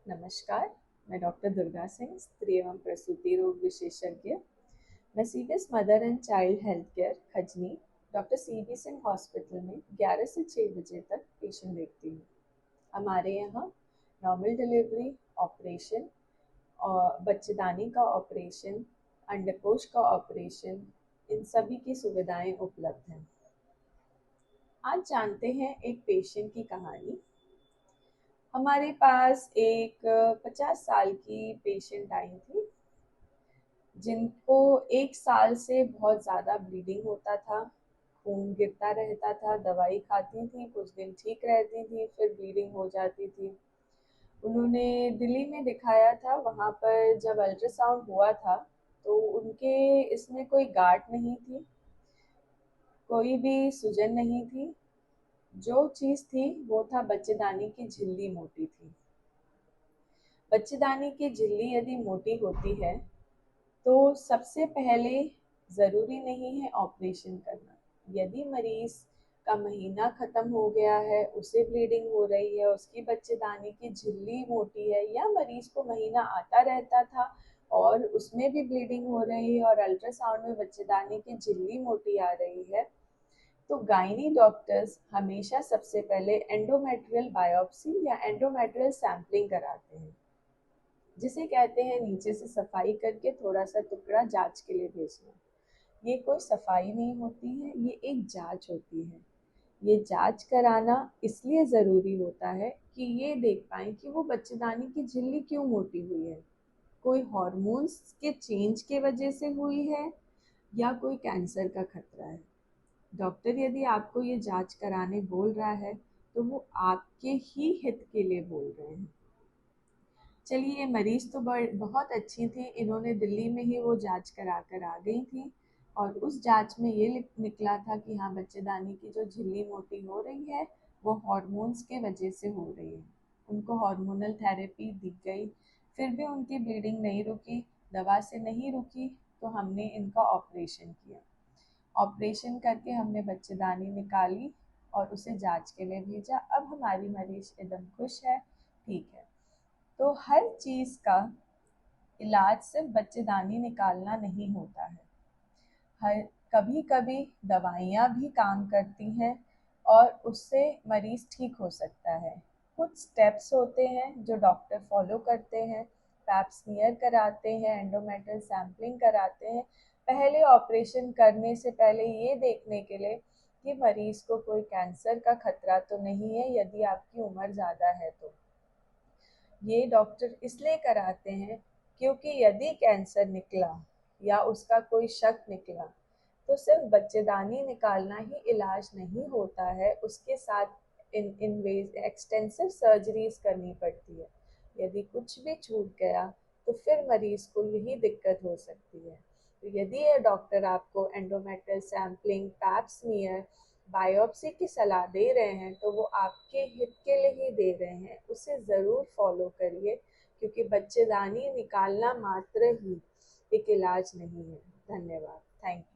नमस्कार, मैं डॉक्टर दुर्गा सिंह, स्त्री एवं प्रसूति रोग विशेषज्ञ। मैं CBS mother and child health care Khajni doctor CB Singh hospital में 11 से 6 बजे तक पेशेंट देखती हूँ। हमारे यहाँ नॉर्मल डिलीवरी ऑपरेशन और बच्चेदानी का ऑपरेशन, अंडकोश का ऑपरेशन, इन सभी की सुविधाएं उपलब्ध हैं। आज जानते हैं एक पेशेंट की कहानी। हमारे पास एक 50 साल की पेशेंट आई थी, जिनको 1 साल से बहुत ज़्यादा ब्लीडिंग होता था, खून गिरता रहता था। दवाई खाती थी, कुछ दिन ठीक रहती थी, फिर ब्लीडिंग हो जाती थी। उन्होंने दिल्ली में दिखाया था। वहाँ पर जब अल्ट्रासाउंड हुआ था तो उनके इसमें कोई गांठ नहीं थी, कोई भी सूजन नहीं थी। जो चीज़ थी वो था बच्चेदानी की झिल्ली मोटी थी। बच्चेदानी की झिल्ली यदि मोटी होती है तो सबसे पहले ज़रूरी नहीं है ऑपरेशन करना। यदि मरीज़ का महीना ख़त्म हो गया है, उसे ब्लीडिंग हो रही है, उसकी बच्चेदानी की झिल्ली मोटी है, या मरीज़ को महीना आता रहता था और उसमें भी ब्लीडिंग हो रही है और अल्ट्रासाउंड में बच्चेदानी की झिल्ली मोटी आ रही है, तो गायनी डॉक्टर्स हमेशा सबसे पहले एंडोमेट्रियल बायोप्सी या एंडोमेट्रियल सैंपलिंग कराते हैं, जिसे कहते हैं नीचे से सफाई करके थोड़ा सा टुकड़ा जांच के लिए भेजना। ये कोई सफाई नहीं होती है, ये एक जांच होती है। ये जांच कराना इसलिए ज़रूरी होता है कि ये देख पाएँ कि वो बच्चेदानी की झिल्ली क्यों मोटी हुई है। कोई हार्मोन्स के चेंज के वजह से हुई है या कोई कैंसर का खतरा है। डॉक्टर यदि आपको ये जांच कराने बोल रहा है तो वो आपके ही हित के लिए बोल रहे हैं। चलिए, ये मरीज़ तो बहुत अच्छी थी। इन्होंने दिल्ली में ही वो जांच करा कर आ गई थी और उस जांच में ये निकला था कि हाँ, बच्चेदानी की जो झिल्ली मोटी हो रही है वो हार्मोन्स के वजह से हो रही है। उनको हार्मोनल थेरेपी दी गई, फिर भी उनकी ब्लीडिंग नहीं रुकी, दवा से नहीं रुकी, तो हमने इनका ऑपरेशन किया। ऑपरेशन करके हमने बच्चेदानी निकाली और उसे जांच के लिए भेजा। अब हमारी मरीज एकदम खुश है, ठीक है। तो हर चीज़ का इलाज सिर्फ बच्चेदानी निकालना नहीं होता है। हर कभी कभी दवाइयाँ भी काम करती हैं और उससे मरीज़ ठीक हो सकता है। कुछ स्टेप्स होते हैं जो डॉक्टर फॉलो करते हैं। पैप स्मीयर कराते हैं, एंडोमेट्रियल सैंपलिंग कराते हैं, पहले ऑपरेशन करने से पहले ये देखने के लिए कि मरीज़ को कोई कैंसर का खतरा तो नहीं है, यदि आपकी उम्र ज़्यादा है तो। ये डॉक्टर इसलिए कराते हैं क्योंकि यदि कैंसर निकला या उसका कोई शक निकला तो सिर्फ बच्चेदानी निकालना ही इलाज नहीं होता है, उसके साथ एक्सटेंसिव सर्जरीज करनी पड़ती है। यदि कुछ भी छूट गया तो फिर मरीज को यही दिक्कत हो सकती है। तो यदि ये डॉक्टर आपको endometrial sampling, pap smear, biopsy की सलाह दे रहे हैं तो वो आपके हित के लिए ही दे रहे हैं। उसे ज़रूर फॉलो करिए, क्योंकि बच्चेदानी निकालना मात्र ही एक इलाज नहीं है। धन्यवाद। Thank you.